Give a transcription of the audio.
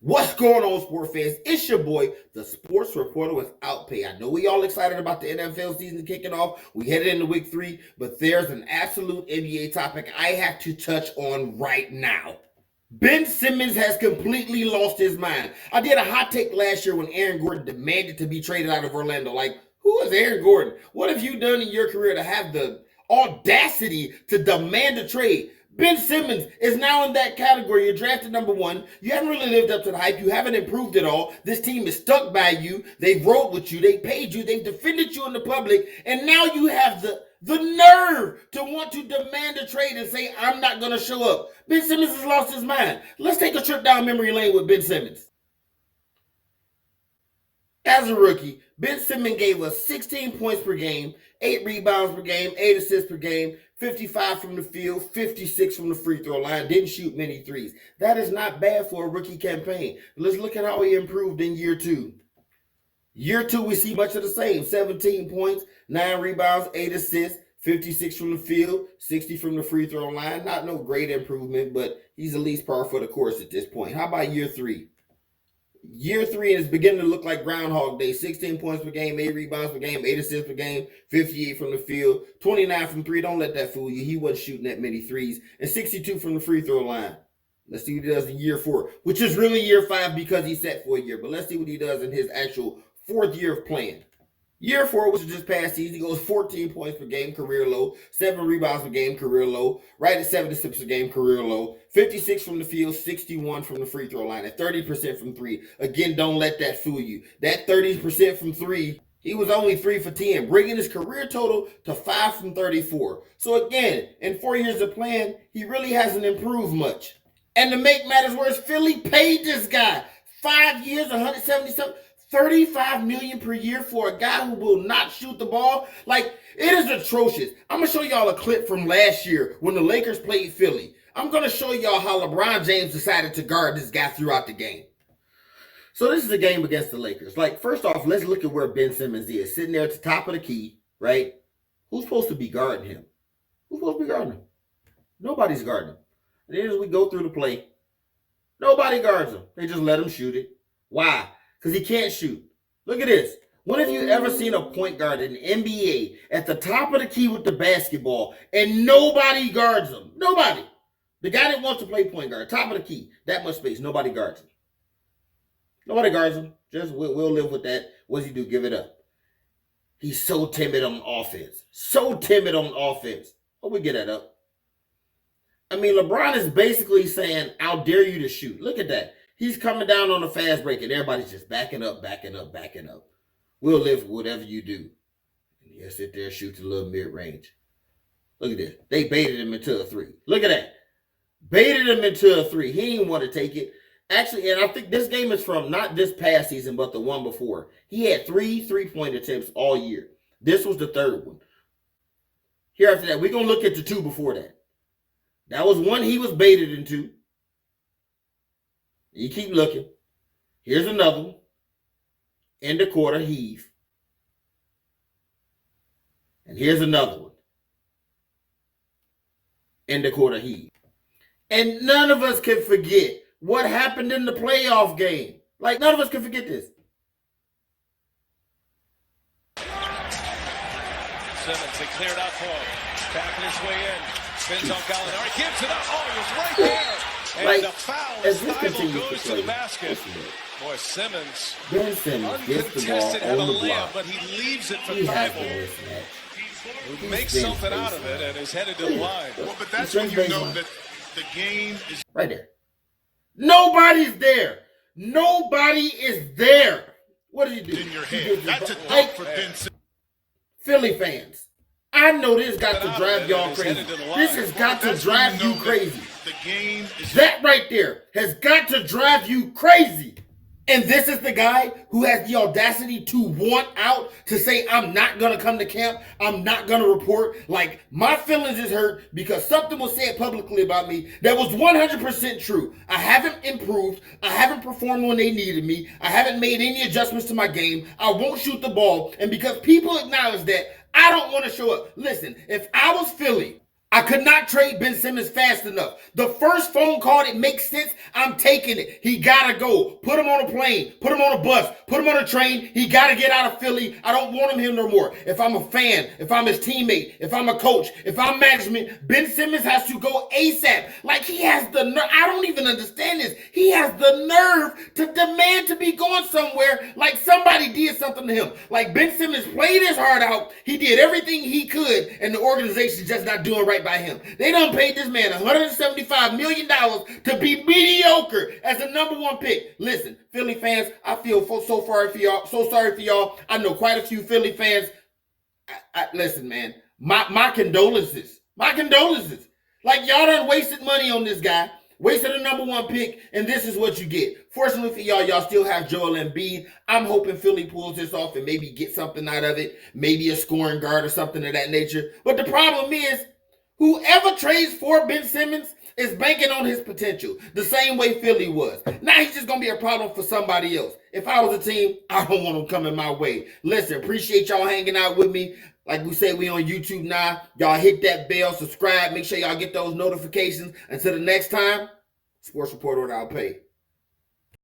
What's going on, sports fans? It's your boy, the sports reporter without pay. I know we all excited about the NFL season kicking off. We headed into week 3, but there's an absolute NBA topic I have to touch on right now. Ben Simmons has completely lost his mind. I did a hot take last year when Aaron Gordon demanded to be traded out of Orlando. Like, who is Aaron Gordon? What have you done in your career to have the audacity to demand a trade? Ben Simmons is now in that category. You're drafted number 1. You haven't really lived up to the hype. You haven't improved at all. This team is stuck by you. They've rode with you. They paid you. They've defended you in the public. And now you have the nerve to want to demand a trade and say, I'm not going to show up. Ben Simmons has lost his mind. Let's take a trip down memory lane with Ben Simmons. As a rookie, Ben Simmons gave us 16 points per game, 8 rebounds per game, 8 assists per game, 55 from the field, 56 from the free throw line, didn't shoot many threes. That is not bad for a rookie campaign. Let's look at how he improved in year 2. Year 2, we see much of the same. 17 points, 9 rebounds, 8 assists, 56 from the field, 60 from the free throw line. Not no great improvement, but he's at least par for the course at this point. How about year 3? Year 3 is beginning to look like Groundhog Day. 16 points per game, 8 rebounds per game, 8 assists per game, 58 from the field, 29 from 3. Don't let that fool you. He wasn't shooting that many threes. And 62 from the free throw line. Let's see what he does in year 4, which is really year 5 because he sat for a year. But let's see what he does in his actual 4th year of playing. Year 4, which is just past season, he goes 14 points per game, career low. 7 rebounds per game, career low. Right at 76 per game, career low. 56 from the field, 61 from the free throw line, at 30% from 3. Again, don't let that fool you. That 30% from 3, he was only 3 for 10, bringing his career total to 5 from 34. So again, in 4 years of playing, he really hasn't improved much. And to make matters worse, Philly paid this guy 5 years, 177. $35 million per year for a guy who will not shoot the ball. Like, it is atrocious. I'm going to show y'all a clip from last year when the Lakers played Philly. I'm going to show y'all how LeBron James decided to guard this guy throughout the game. So this is a game against the Lakers. Like, first off, let's look at where Ben Simmons is. Sitting there at the top of the key, right? Who's supposed to be guarding him? Who's supposed to be guarding him? Nobody's guarding him. And then as we go through the play, nobody guards him. They just let him shoot it. Why? Because he can't shoot. Look at this. When have you ever seen a point guard in the NBA at the top of the key with the basketball and nobody guards him? Nobody. The guy that wants to play point guard, top of the key, that much space, nobody guards him. Nobody guards him. Just we'll live with that. What does he do? Give it up. He's so timid on offense. So timid on offense. Oh, we get that up. I mean, LeBron is basically saying, I'll dare you to shoot. Look at that. He's coming down on a fast break, and everybody's just backing up. We'll live with whatever you do. And he'll sit there and shoot a little mid-range. Look at this. They baited him into a 3. Look at that. Baited him into a 3. He didn't want to take it. Actually, and I think this game is from not this past season, but the one before. He had 3 3-point attempts all year. This was the 3rd one. Here after that, we're going to look at the 2 before that. That was one he was baited into. You keep looking. Here's another one. End of quarter heave. And here's another one. End of quarter heave. And none of us can forget what happened in the playoff game. Like, none of us can forget this. Simmons, they cleared out for him. Backing his way in. Spins on Gallinari. Gives it up. Oh, he was right there. And like, the foul as this continues goes to the basket. Boy, Simmons, Ben Simmons gets the ball on the block. But he leaves it for He has Thibault. the mismatch. Who makes something out of it and is headed to the line. Well, but that's when you know that the game is right there. Nobody's there. Nobody is there. What did he do? in your head. That's a dunk for Ben Simmons. Philly fans, I know this got to drive y'all crazy. This has got to drive you crazy. The game is That right there has got to drive you crazy. And this is the guy who has the audacity to want out, to say, I'm not going to come to camp. I'm not going to report. Like, my feelings is hurt because something was said publicly about me that was 100% true. I haven't improved. I haven't performed when they needed me. I haven't made any adjustments to my game. I won't shoot the ball. And because people acknowledge that, I don't want to show up. Listen, if I was Philly, I could not trade Ben Simmons fast enough. The first phone call that makes sense, I'm taking it. He gotta go. Put him on a plane. Put him on a bus. Put him on a train. He gotta get out of Philly. I don't want him here no more. If I'm a fan, if I'm his teammate, if I'm a coach, if I'm management, Ben Simmons has to go ASAP. Like, he has the nerve. I don't even understand this. He has the nerve to demand to be going somewhere like somebody did something to him. Like, Ben Simmons played his heart out. He did everything he could, and the organization's just not doing right by him. They done paid this man $175 million to be mediocre as a number one pick. Listen, Philly fans, I feel so sorry for y'all. I know quite a few Philly fans. Listen, man, my condolences. My condolences. Like, y'all done wasted money on this guy, wasted a number one pick, and this is what you get. Fortunately for y'all still have Joel Embiid. I'm hoping Philly pulls this off and maybe get something out of it, maybe a scoring guard or something of that nature. But the problem is, whoever trades for Ben Simmons is banking on his potential, the same way Philly was. Now he's just going to be a problem for somebody else. If I was a team, I don't want him coming my way. Listen, appreciate y'all hanging out with me. Like we say, we on YouTube now. Y'all hit that bell, subscribe. Make sure y'all get those notifications. Until the next time, Sports Reporter without pay.